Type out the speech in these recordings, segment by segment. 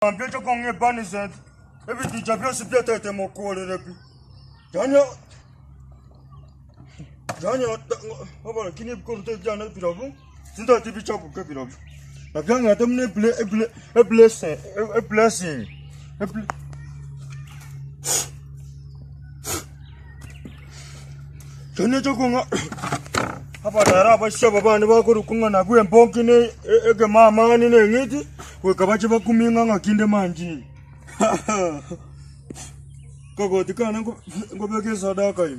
Ambiente con e banizet. E vedi già più si piace te mo cuore repi. Gianno. Vabbè, chi ne corte già nel pirogo? Sinda ti piace che pirogo. La ganga te ne blessing. Gianno gioco apa dara ba shaba ba ni ba ko kunga na kuye mbonki ne ege mama ni ne ngiti we ka ba chiba kuminga ngakinde manji gogo dikana ngo beke sadaka yi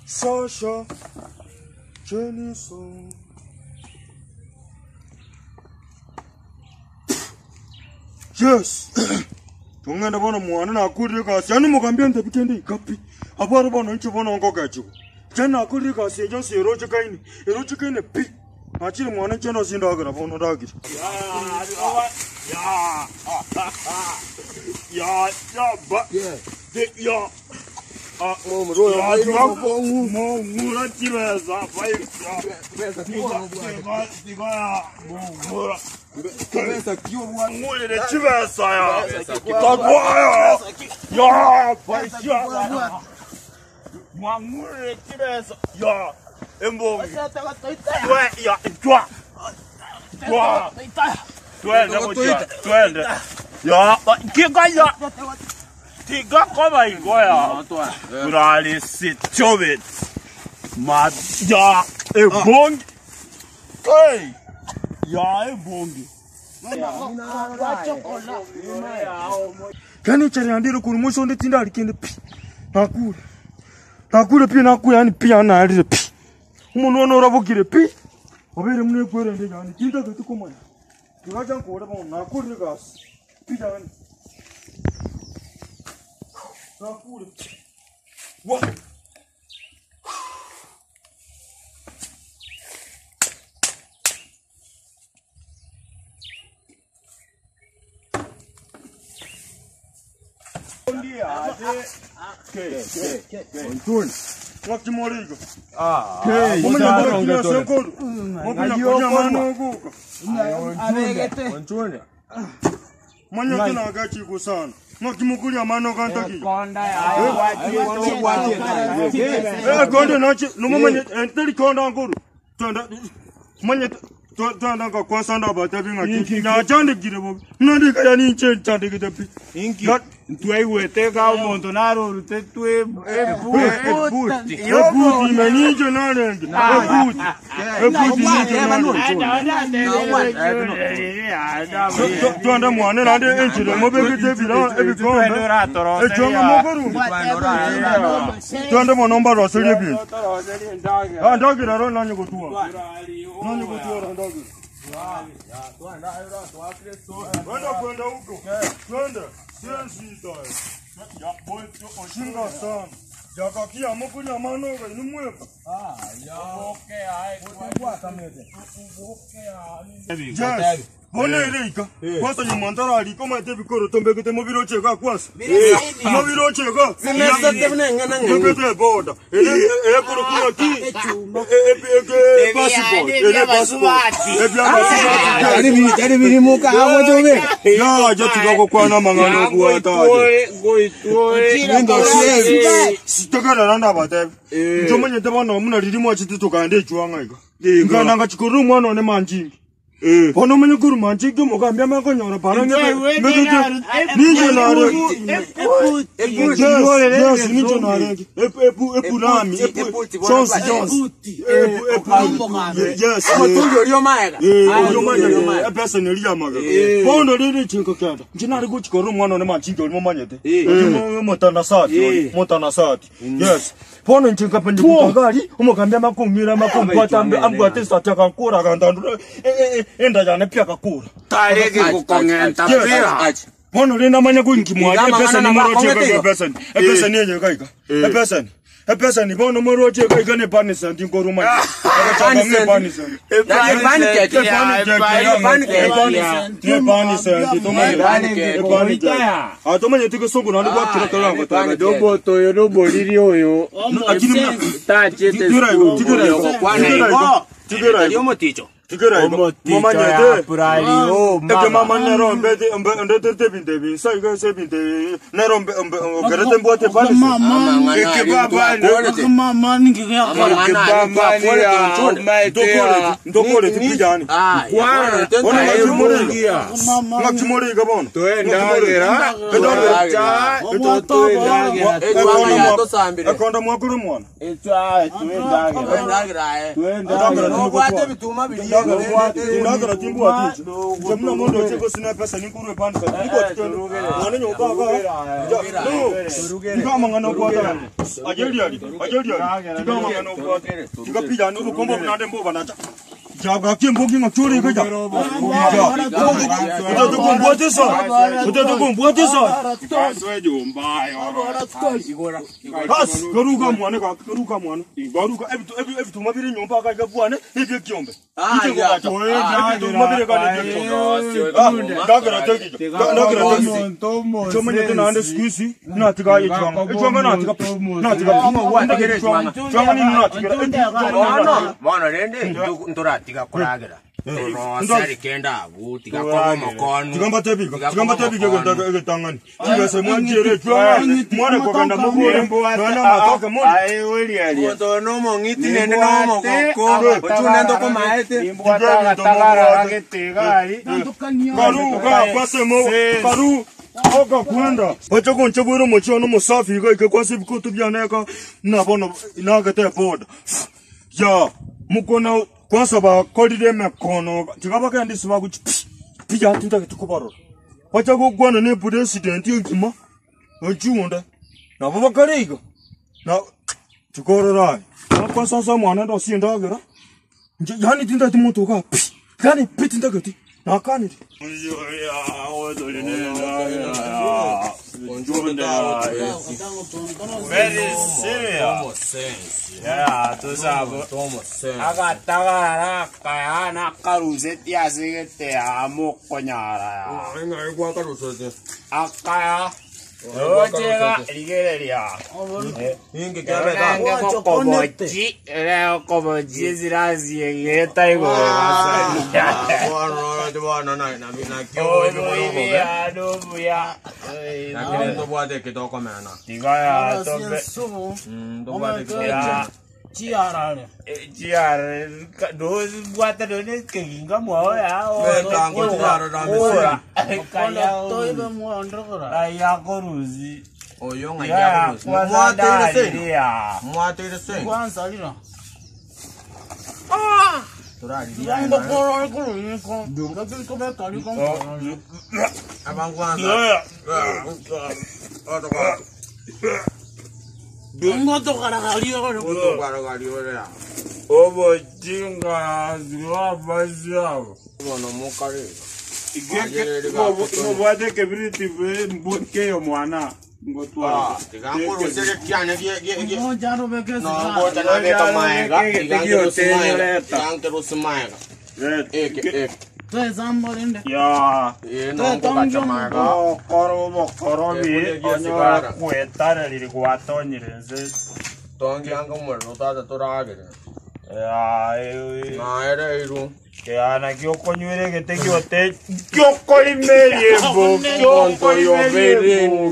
Sasha Jeniso yes tunga na bona mwana na kuri ka sanu mukambia ndabikende ikapi abaro bona nchi bona ngogacho Jana kuri ka se jo se roje kaini pi achiri mwana cheno zindagara bono dagiri ya ba ya mro ya mo mura tireza vai pesa pesa kio ngule de tivesa ya ya vai ya Mangure kibesa ya embo twe ya twende ya tiga koma ingoya kurali sitobit ma ya ebong hey ya ebongi kani chari andiro kurumuso ndetinda alikende pi nakure Nakure pi nakuya ni pi ana alire pi. Umuntu wano urabukire pi. Obere mune kwere ndege ani kinta gatu komanya. Turaja nkora ba nakure gas. Pi jani. Nakure. Wa. Ontuone. Wakati morigo. Ontuone. Manya kina gachi kusana. Wakati mukuli amano kantaki. Konda ya. Konda nachi. Numo manya enteli konda nguru. Tanda. Manya tanda ka kwasanda batabi ngaki. Na chande girebo. Nandi kaya ni chande gidapi. Inki. Tuai wete ka montonaro rute tue ebuti manijo nane ebuti tu anda mwana nande enchire mobeke tebira ebikombe ejonga mokoru tu anda monomba roseli bi andagira ro nanyo kutua andagira kwenda huko kwenda Sensita. Ya boy oshinga sana. Jakakia mokuli amano ga ni mweka. Ya boke ai kwa tamete. Boke ai. Bone reika. Kwasa ni mandara aliko mate bikoro tombeke te mobiro cheka kwasa. Mobiro cheka. Semesa temne ngana ngana. Ngete boda. Ele koro kuna ki. Passport. Ele biri muka hawo jobe. Ya jati go kwa na mangano kwa ta. Ndio shezi. Sitokana nanda bate. Njomanye te bana muna ririmo achituto kande chuanga ika. Ngana ngachikuru mwana ne manjingi. Bono mwenye kuru manchiki mokambia mako nyora paranga nije nare yes nije nare epu nami chonsi yes yo maega pesa ne liya maga bono riri chinko kyanda njinari kuchikoru mwana ne manchiki olimo manyete motana sati yes bono nchinka pende kutangari umokambia mako ngira mako mpata ambwate sataka nkora kandandura enda jana pia kakura tareke kukongenta pia bono lena manya kunkimwaje pesa ni moroche pesa ni yenye kaika pesa ni bono moroche kaika ne panisa ndingoro manya akachanga panisa atomanye tiko songo na ndwa kira kalango ta dobo to robo liri oyo akini ta chete tigera kwane yo moticho Tigera mama nyete prario eke mama nero mbede ndete binde sai ga se binde nero garete mbote pani Mama eke baba mama ningi ya ndokole tipijani ngakimori gabon tuendagera akonda mwakuru mwana ndagara timbu aticho jamna mondo cheko sina pesa nikurwe pande kati niko tendo mwana nyoka ngama ngana kwa ajeli ngama ngana kwa tikapija nuko kombo nande mboba nacha jaga kimbo kinga churi kaja utoto kaswe jumbayo has garuka mwana garuka ebitu tumabire nyomba kaja bwane ibyo kyombe tumabire kaja ndagara teki chomanye tunande squeeze natika yitwanga echwanga natika chwanga ni natika bwana rende ndoratika kuragera Rosari kenda abu tika kwa mkono tigamba tebi ke tangani tigase mwanjere chwa mwana kwa kanda mugure nana matoka mona ai weli ali ndo no ngiti nende no mokoko tunendo ko maete imbwa tagara agetegali garuka kwasemo garu oka kwenda bacho konchoburo mochono musafi ga kwase bikutu byaneka nabona nagate boda ya mukona kwanza ba kolide mekono tikaba kandi siba ku pija tinta tukubaro wacha kugwana ne president yima ochiunda na baba kareiga na tukorora kwa sasa mwana ndo sindagira yani tinta timotoka yani pitinta gati na kaniri ya odole ne very serious ya tuzabo agatagara kayana karuze tiazigete amokonyara nga igwa karusete akaya Ojega ligereria. Inge kera komochi, leo komochi zirazi yeta iko basa. Bwana na Obuya dobuya. Na kile ndo bwate kitoko mena. Tigaya tobe. Ndo bwate kitoko. Chiarare. Chiarare dos bwate done kinga mo ya. Tango chiarare dame. Kaya toibe mo androgora. Aya koruzi. Oyo ngaya koruzi. Mwate ile sen. Kwanza lina. Turali. Ndo koro koro ni ko. Ndo ko be kali ko. Abangwanza. Ngoto karagalio ya. Obo jinga ziwa bazao. Bono mukare. No bwate kebriti ve mboke yo mwana. Ngotwa. Tigangoro sere kyane ge. Mo jaro be ke. No ngota na ge kamaega. Tigangoro sumaega. Ek. Te zambo rende. Ya. No ngota kamaega. Koro bi onyo kuetara liri kuatonyire. Tongi anga mwerno tada toragere. Ya, na era iru. Que ana que okonywere que te kiote. Kyokolimeriembo. Kyokolimeriembo.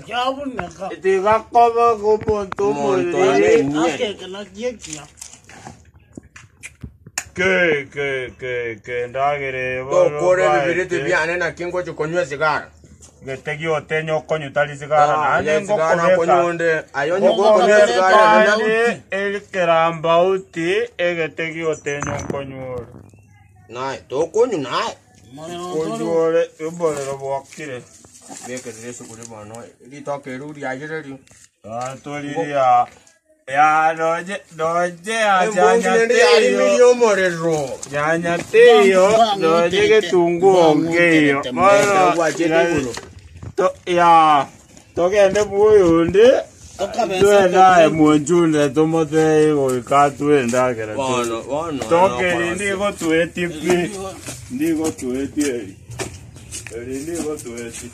Kyabuneka. Te gakoba ko ponto Ake kana kiekia. Que ndagere. Kore bibirite byane na kingo chokonywe sigara. Que te kiote nyokonyu tali sigara. Anengo konyonde. Ayonyo konywe sigara. El kerambauti que te kiote nyokonyu. Nai, to konyu nai. Konyu ubole ro bwakire. Beke reso kule bano. Ri to keru ri ajere. Ah, to liria. Ya doje ajanya teyo morero. Nyanya teyo doje que tungu ongeyo. Mano to ya togende buyunde. Tuenda emunjunde tomote ego katuenda kera. Bueno. Toke ndigo tuetipi. Ndigo tueti. Ndigo tueti.